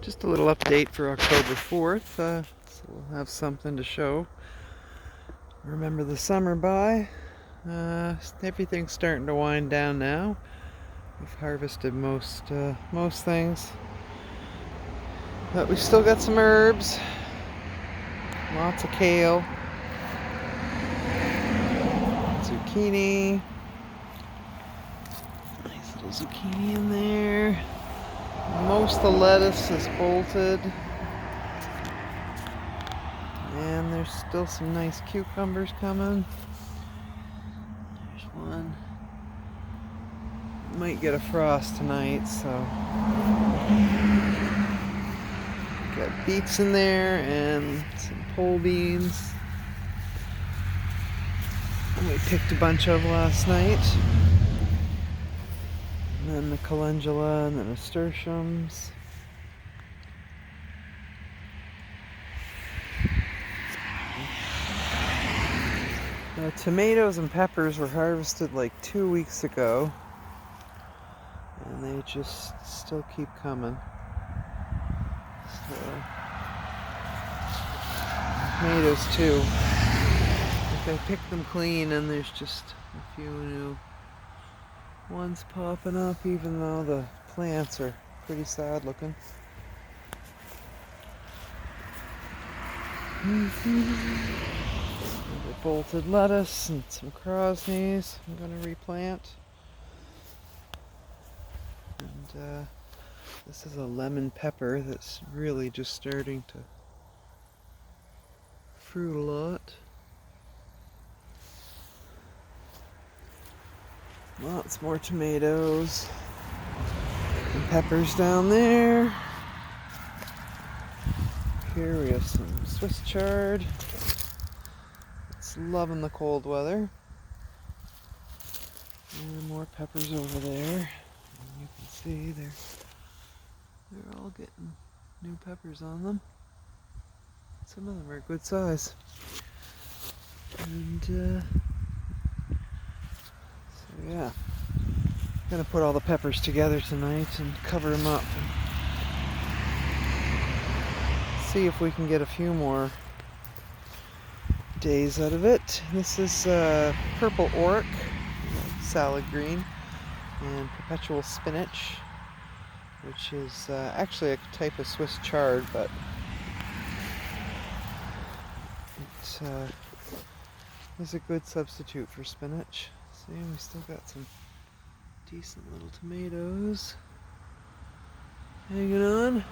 Just a little update for October 4th, so we'll have something to show. Remember the summer by. Everything's starting to wind down now. We've harvested most things, but we've still got some herbs. Lots of kale, zucchini. Nice little zucchini in there. Most of the lettuce is bolted. And there's still some nice cucumbers coming. There's one. Might get a frost tonight, so. Got beets in there and some pole beans. We picked a bunch of last night. And then the calendula and the nasturtiums. The tomatoes and peppers were harvested like 2 weeks ago. And they just still keep coming. So, tomatoes too. Like I picked them clean and there's just a few new ones popping up, even though the plants are pretty sad looking. The bolted lettuce and some crosnies I'm going to replant. And this is a lemon pepper that's really just starting to fruit a lot. Lots more tomatoes and peppers down there. Here we have some Swiss chard. It's loving the cold weather. And more peppers over there. And you can see they're all getting new peppers on them. Some of them are good size. And so yeah, I'm gonna put all the peppers together tonight and cover them up and see if we can get a few more days out of it. This is purple oric, salad green, and perpetual spinach, which is actually a type of Swiss chard, but it is a good substitute for spinach. See, we still got some decent little tomatoes hanging on.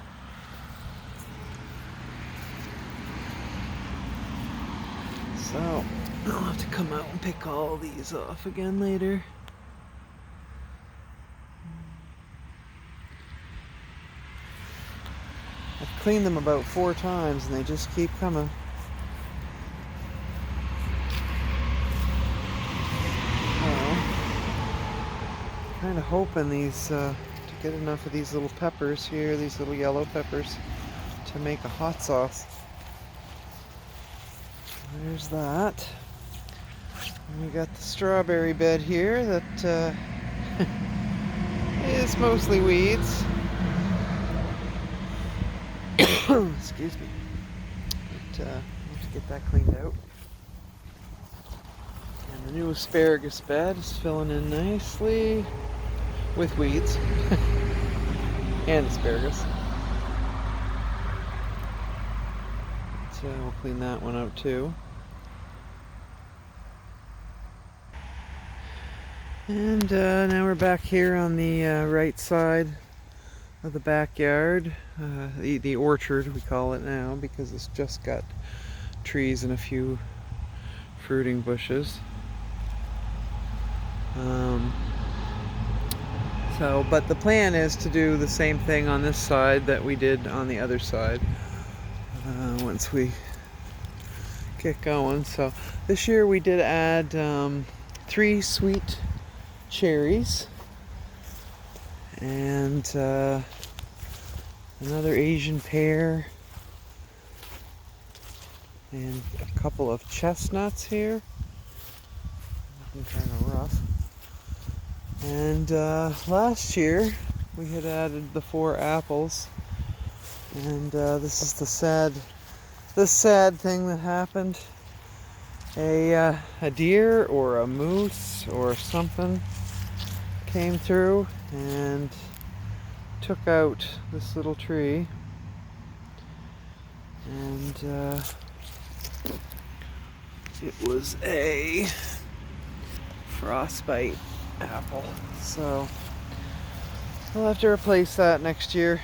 So, I'll have to come out and pick all these off again later. I've cleaned them about 4 times and they just keep coming. Kind of hoping to get enough of these little peppers here, these little yellow peppers, to make a hot sauce. There's that. And we got the strawberry bed here that is mostly weeds. Excuse me. But I'll have to get that cleaned out. And the new asparagus bed is filling in nicely with weeds and asparagus. So we'll clean that one out too. And now we're back here on the right side of the backyard, the orchard we call it now, because it's just got trees and a few fruiting bushes. But the plan is to do the same thing on this side that we did on the other side once we get going. So this year we did add 3 sweet cherries and another Asian pear and a couple of chestnuts here. Looking kind of rough. And last year we had added the 4 apples And this is the sad thing that happened. A deer or a moose or something came through and took out this little tree. And it was a frostbite apple. So we'll have to replace that next year.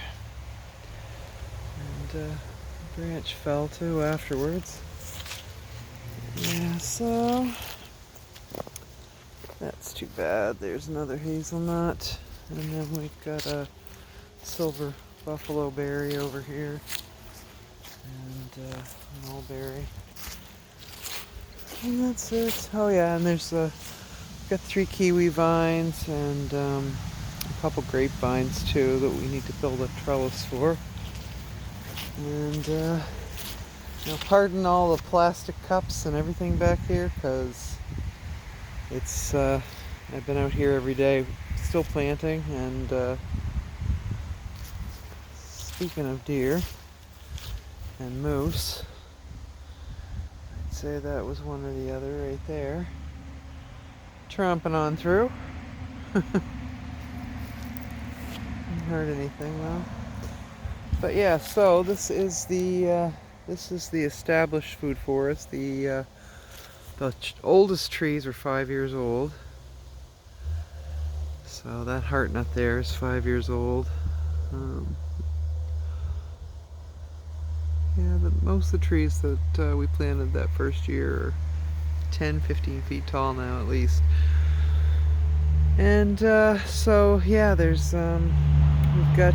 And the branch fell too afterwards. Yeah, so that's too bad. There's another hazelnut. And then we've got a silver buffalo berry over here. And an Elderberry. And that's it. Oh yeah, and there's got 3 kiwi vines and a couple grapevines too that we need to build a trellis for. And pardon all the plastic cups and everything back here, because it's I've been out here every day still planting. And speaking of deer and moose, I'd say that was one or the other right there, tromping on through. Didn't hurt anything though. But yeah, so this is the established food forest. The oldest trees are 5 years old. So that heartnut there is 5 years old. Yeah, most of the trees that we planted that first year are 10-15 feet tall now at least. And so yeah, there's we've got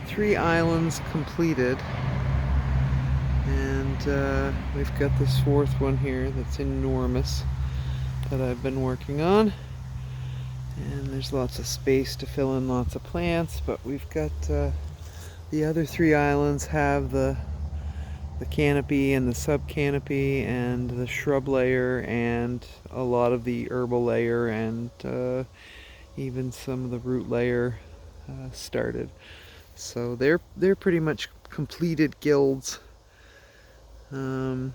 3 islands completed, and we've got this 4th one here that's enormous that I've been working on. And there's lots of space to fill in lots of plants, but we've got the other 3 islands have the canopy and the subcanopy and the shrub layer and a lot of the herbal layer and even some of the root layer started. So they're pretty much completed guilds. We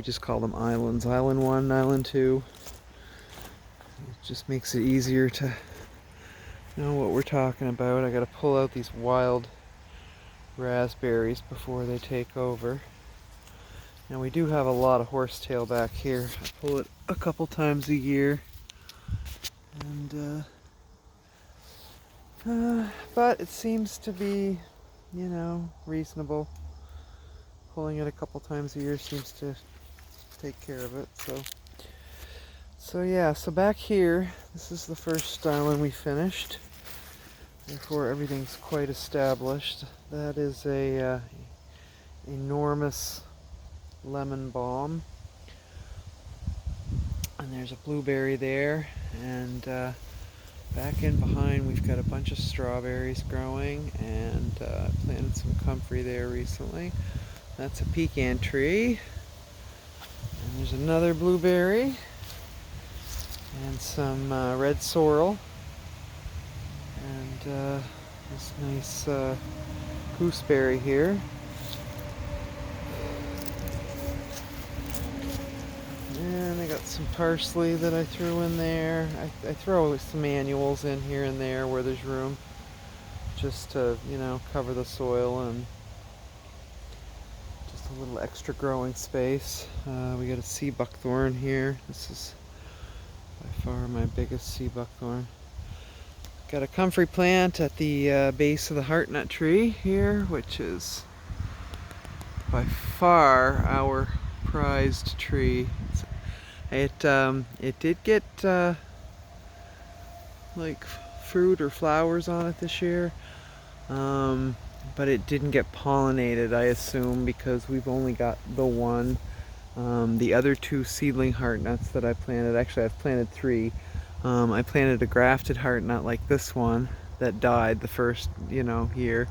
just call them islands. Island 1, Island 2. It just makes it easier to know what we're talking about. I gotta pull out these wild raspberries before they take over. Now we do have a lot of horsetail back here. I pull it a couple times a year. And but it seems to be, reasonable. Pulling it a couple times a year seems to take care of it. So yeah, so back here, this is the first island we finished. Therefore everything's quite established. That is a enormous lemon balm. And there's a blueberry there. And back in behind we've got a bunch of strawberries growing, and planted some comfrey there recently. That's a pecan tree. And there's another blueberry. And some red sorrel. And this nice gooseberry here. And I got some parsley that I threw in there. I throw some annuals in here and there where there's room, just to, cover the soil and just a little extra growing space. We got a sea buckthorn here. This is by far my biggest sea buckthorn. Got a comfrey plant at the base of the heartnut tree here, which is by far our prized tree. It did get like fruit or flowers on it this year, but it didn't get pollinated, I assume, because we've only got the one. The other 2 seedling heartnuts that I planted, actually I've planted 3. I planted a grafted heartnut like this one that died the first year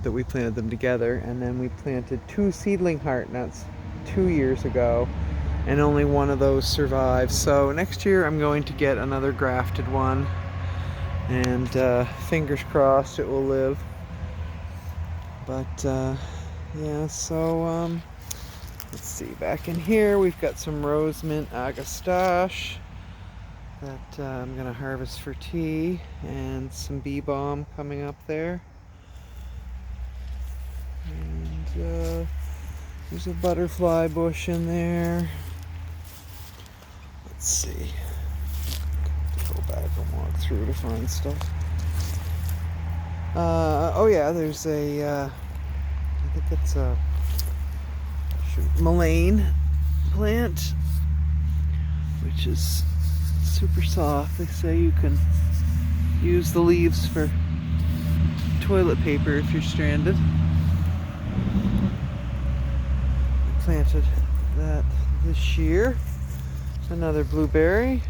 that we planted them together, and then we planted 2 seedling heartnuts 2 years ago, and only one of those survived. So next year I'm going to get another grafted one, and fingers crossed it will live. But yeah, so let's see, back in here we've got some rose mint agastache that I'm gonna harvest for tea, and some bee balm coming up there. And there's a butterfly bush in there. Let's see. Go back and walk through to find stuff. Oh yeah, there's a, I think it's a mullein plant, which is super soft. They say you can use the leaves for toilet paper if you're stranded. I planted that this year. Another blueberry.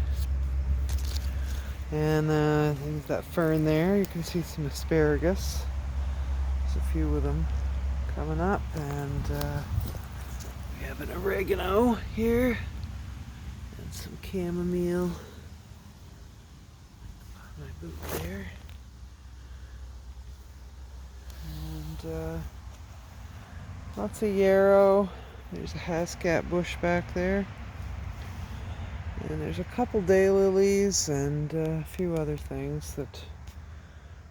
And there's that fern there. You can see some asparagus. There's a few of them coming up. And we have an oregano here. And some chamomile. My boot there. And lots of yarrow. There's a hascat bush back there. And there's a couple daylilies and a few other things that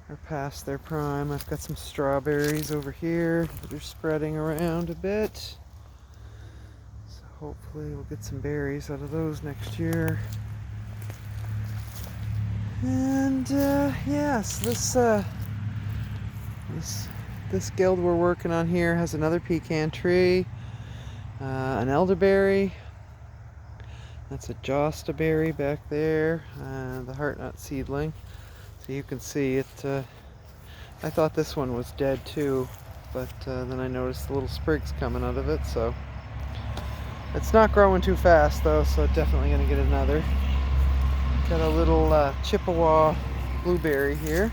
are past their prime. I've got some strawberries over here that are spreading around a bit. So hopefully we'll get some berries out of those next year. And yes, this guild we're working on here has another pecan tree, an elderberry. That's a jostaberry back there, the heartnut seedling. So you can see it. I thought this one was dead too, but then I noticed the little sprigs coming out of it. So it's not growing too fast though, so definitely going to get another. Got a little Chippewa Blueberry here.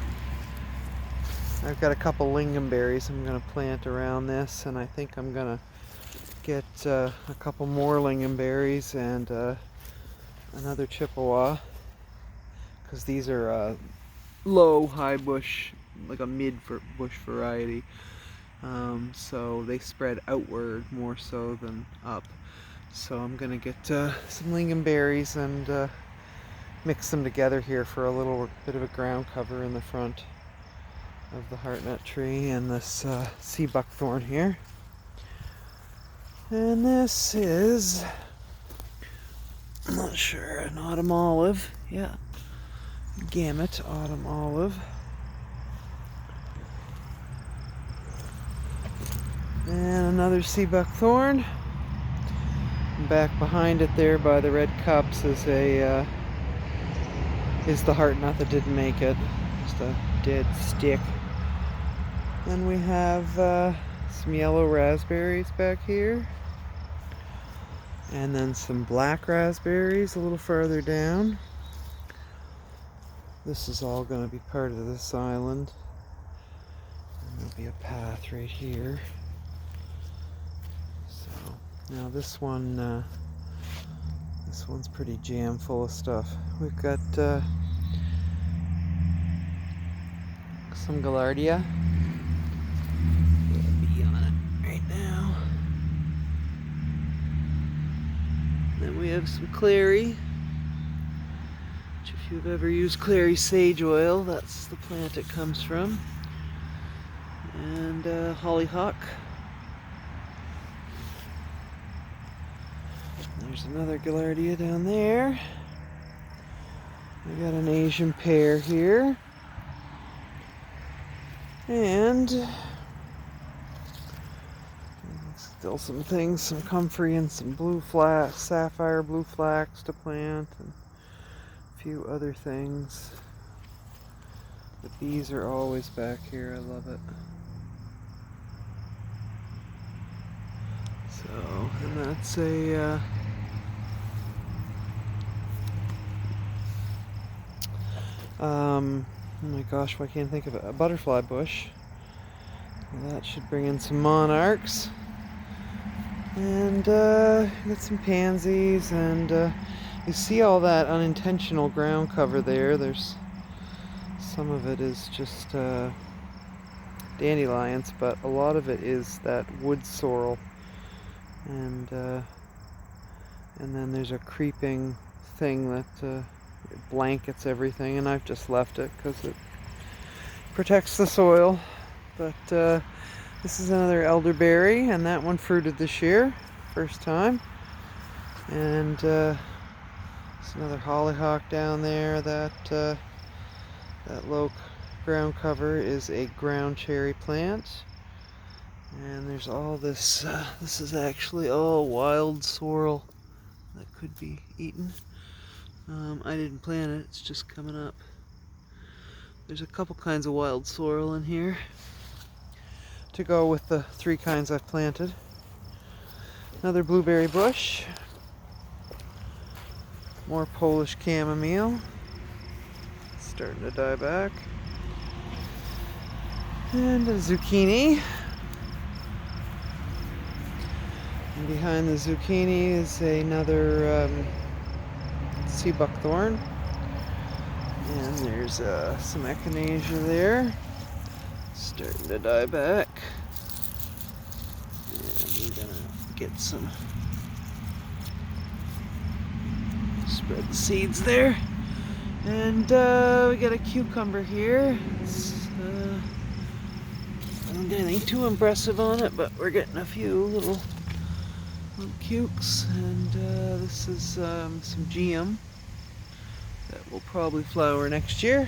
I've got a couple lingonberries I'm going to plant around this, and I think I'm going to get a couple more lingonberries and another Chippewa, because these are low high bush, like a mid bush variety, so they spread outward more so than up. So I'm gonna get some lingonberries and mix them together here for a little bit of a ground cover in the front of the heartnut tree and this sea buckthorn here. And this is, I'm not sure, an autumn olive. Yeah, gamut autumn olive. And another sea buckthorn. And back behind it there by the red cups is the heartnut that didn't make it. Just a dead stick. Then we have some yellow raspberries back here. And then some black raspberries a little further down. This is all going to be part of this island. And there'll be a path right here. So now this one's pretty jam full of stuff. We've got some gaillardia. Bee on it right now. Then we have some clary, which if you've ever used clary sage oil, that's the plant it comes from. And hollyhock. There's another gaillardia down there. We got an Asian pear here. And still some things, some comfrey and some blue flax, sapphire blue flax to plant, and a few other things. The bees are always back here, I love it. So, and that's a oh my gosh, why can't I think of it? A butterfly bush. Well, that should bring in some monarchs. And got some pansies, and you see all that unintentional ground cover there. There's some of it is just dandelions, but a lot of it is that wood sorrel. And then there's a creeping thing that blankets everything, and I've just left it because it protects the soil. But this is another elderberry, and that one fruited this year, first time. And there's another hollyhock down there. That low ground cover is a ground cherry plant. And there's all this, this is actually all wild sorrel that could be eaten. I didn't plant it, it's just coming up. There's a couple kinds of wild sorrel in here to go with the 3 kinds I've planted. Another blueberry bush. More Polish chamomile. Starting to die back. And a zucchini. And behind the zucchini is another sea buckthorn. And there's some echinacea there. Starting to die back. And we're gonna get some, spread the seeds there. And we got a cucumber here. I don't get anything too impressive on it, but we're getting a few little cukes. And this is some geum that will probably flower next year.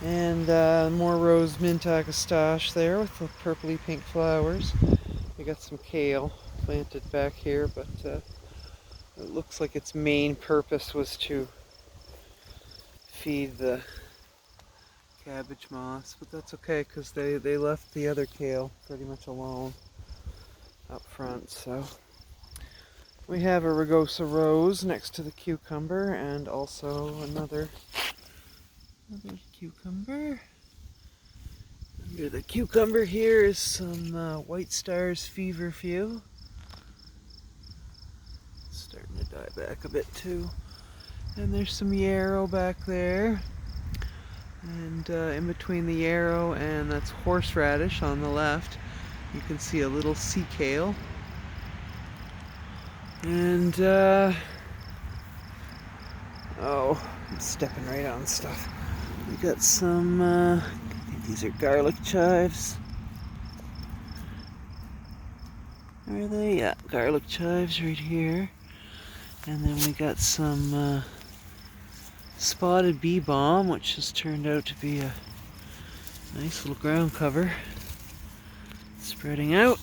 And more rose mint agastache there with the purpley pink flowers. We got some kale planted back here, but it looks like its main purpose was to feed the cabbage moths, but that's okay because they left the other kale pretty much alone up front. So we have a rugosa rose next to the cucumber, and also another cucumber. Under the cucumber here is some White Stars feverfew. Starting to die back a bit too. And there's some yarrow back there. And in between the yarrow and that's horseradish on the left, you can see a little sea kale. And oh, I'm stepping right on stuff. We got some, I think these are garlic chives. Are they? Yeah, garlic chives right here. And then we got some spotted bee balm, which has turned out to be a nice little ground cover. Spreading out.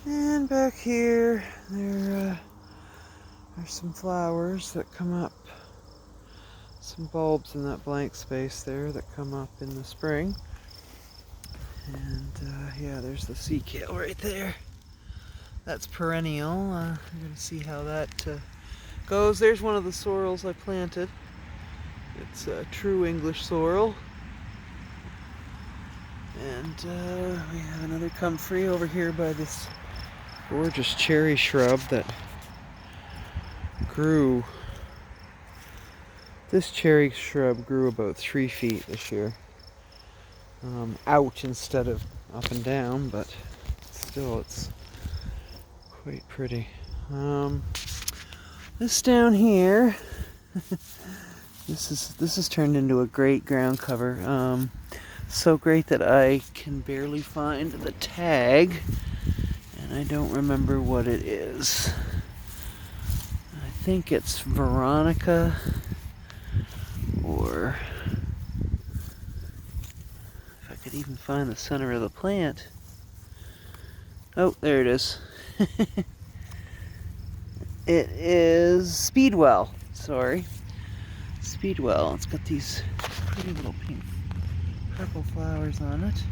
And back here, there are some flowers that come up. Some bulbs in that blank space there that come up in the spring. And yeah, there's the sea kale right there. That's perennial. We're going to see how that goes. There's one of the sorrels I planted. It's a true English sorrel. And we have another comfrey over here by this gorgeous cherry shrub that grew. This cherry shrub grew about 3 feet this year. Out instead of up and down, but still it's quite pretty. This down here, this is turned into a great ground cover. So great that I can barely find the tag, and I don't remember what it is. I think it's Veronica, or if I could even find the center of the plant. Oh, there it is. It is Speedwell. Sorry. Speedwell. It's got these pretty little pink purple flowers on it.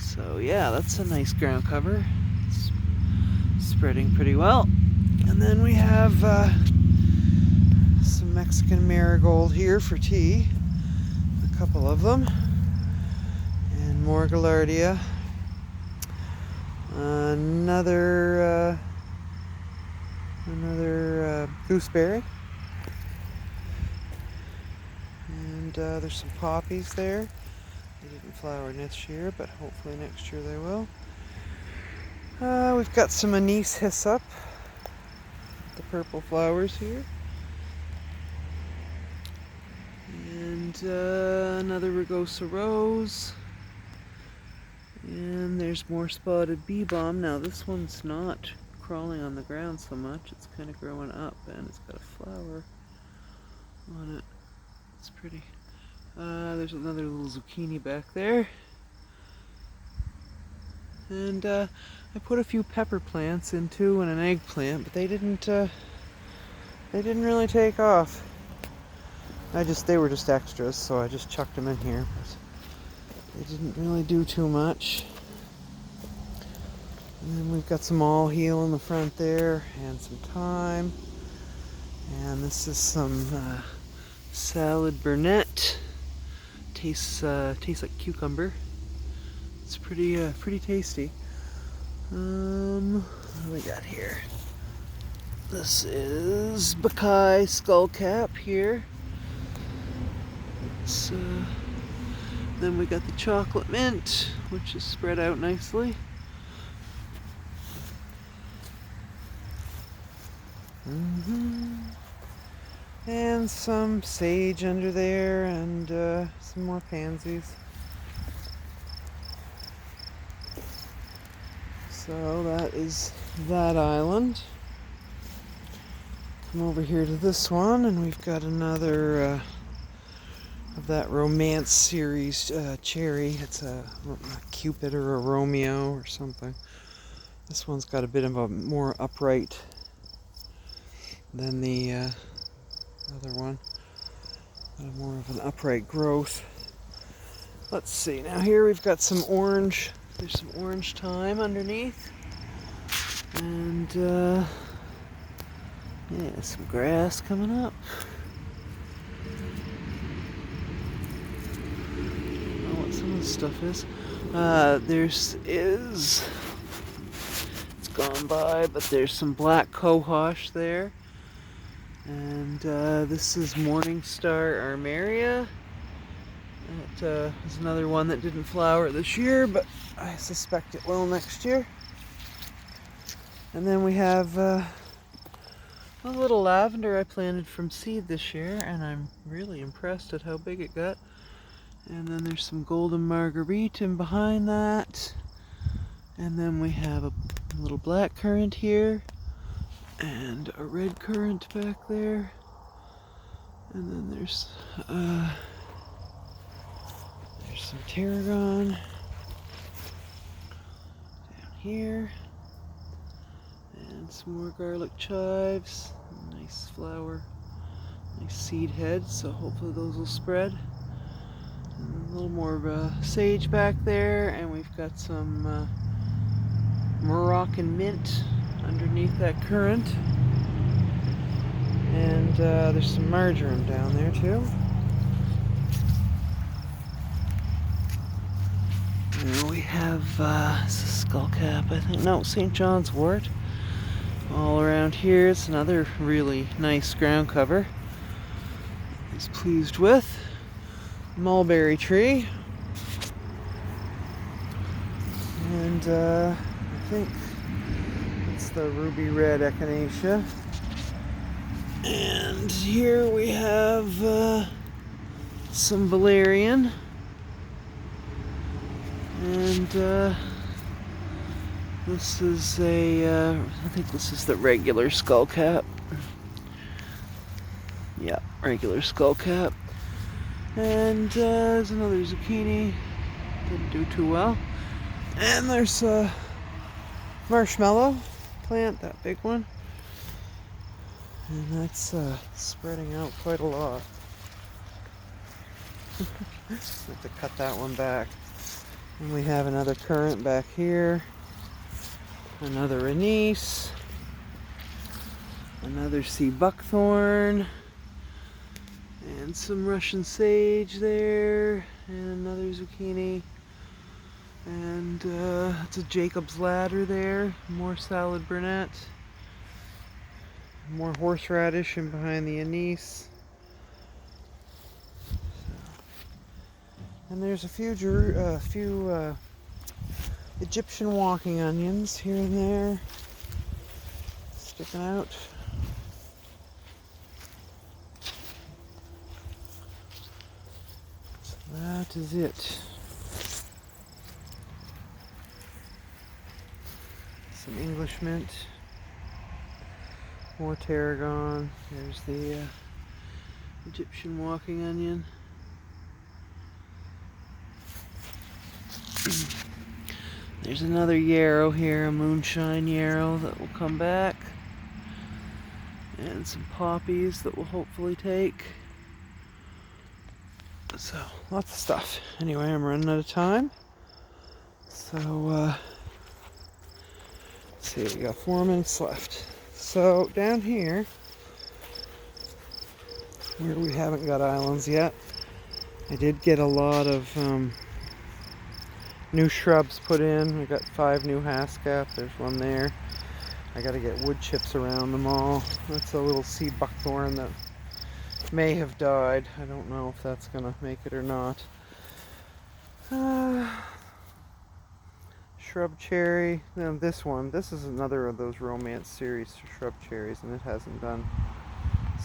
So yeah, that's a nice ground cover. It's spreading pretty well. And then we have some Mexican marigold here for tea. A couple of them. And more gaillardia. Another gooseberry. And there's some poppies there. They didn't flower this year, but hopefully next year they will. We've got some anise hyssop, the purple flowers here. And another rugosa rose. And there's more spotted bee balm. Now this one's not crawling on the ground so much. It's kind of growing up and it's got a flower on it. It's pretty. There's another little zucchini back there. And I put a few pepper plants in too and an eggplant, but they didn't really take off. They were just extras, so I just chucked them in here, but they didn't really do too much. And then we've got some all heal in the front there, and some thyme. And this is some salad burnet. Tastes like cucumber. It's pretty tasty. What do we got here? This is Buckeye skullcap here. Then we got the chocolate mint, which is spread out nicely. And some sage under there, and some more pansies. So that is that island. Come over here to this one, and we've got another of that Romance series cherry. It's a Cupid or a Romeo or something. This one's got a bit of a more upright than the other one. More of an upright growth. Let's see, now here we've got some orange. There's some orange thyme underneath. And yeah, some grass coming up. Some of the stuff is. It's gone by, but there's some black cohosh there. And this is Morningstar Armeria. That is another one that didn't flower this year, but I suspect it will next year. And then we have a little lavender I planted from seed this year, and I'm really impressed at how big it got. And then there's some golden marguerite in behind that. And then we have a little black currant here. And a red currant back there. And then there's some tarragon down here. And some more garlic chives. Nice flower. Nice seed heads, so hopefully those will spread. A little more sage back there, and we've got some Moroccan mint underneath that currant. And there's some marjoram down there too. And we have skullcap, I think. No, St. John's wort. All around here, it's another really nice ground cover. I was pleased with. Mulberry tree, and I think it's the ruby red echinacea. And here we have some valerian, and this is I think this is the regular skullcap. Yeah, regular skullcap. And there's another zucchini. Didn't do too well. And there's a marshmallow plant, that big one. And that's spreading out quite a lot. Have to cut that one back. And we have another currant back here. Another anise. Another sea buckthorn. And some Russian sage there, and another zucchini, and it's a Jacob's ladder there, more salad burnet, More horseradish in behind the anise. And there's a few Egyptian walking onions here and there sticking out. So that is it. Some English mint. More tarragon. There's the Egyptian walking onion. There's another yarrow here, a moonshine yarrow that will come back. And some poppies that will hopefully take. So, lots of stuff. Anyway, I'm running out of time. So, let's see, we got 4 minutes left. So, down here, where we haven't got islands yet, I did get a lot of new shrubs put in. We got 5 new haskap. There's one there. I gotta get wood chips around them all. That's a little sea buckthorn that may have died. I don't know if that's gonna make it or not. Shrub cherry. Now this is another of those romance series shrub cherries, and it hasn't done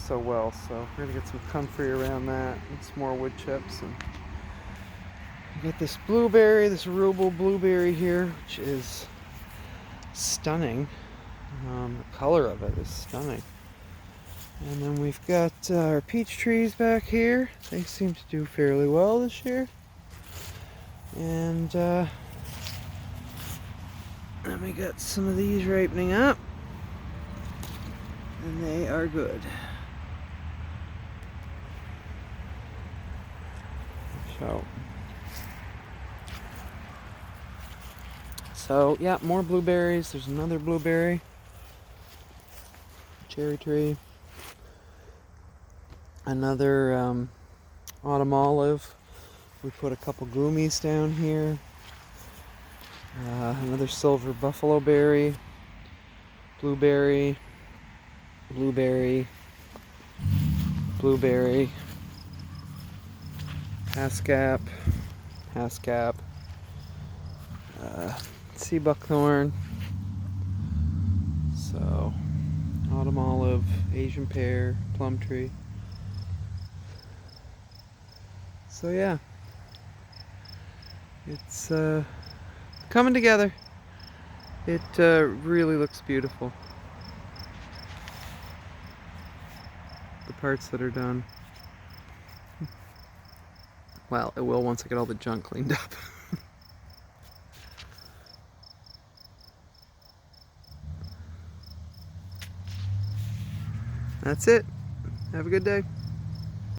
so well. So we're gonna get some comfrey around that and some more wood chips. And we got this blueberry, this arugula blueberry here, which is stunning. The color of it is stunning. And then we've got our peach trees back here. They seem to do fairly well this year. And then we got some of these ripening up. And they are good. So yeah, more blueberries. There's another blueberry. Cherry tree. Another autumn olive. We put a couple goomies down here. Another silver buffalo berry. Blueberry. Blueberry. Blueberry. Haskap. Haskap. Sea buckthorn. So, autumn olive, Asian pear, plum tree. So yeah, it's coming together. It really looks beautiful. The parts that are done. Well, it will once I get all the junk cleaned up. That's it. Have a good day.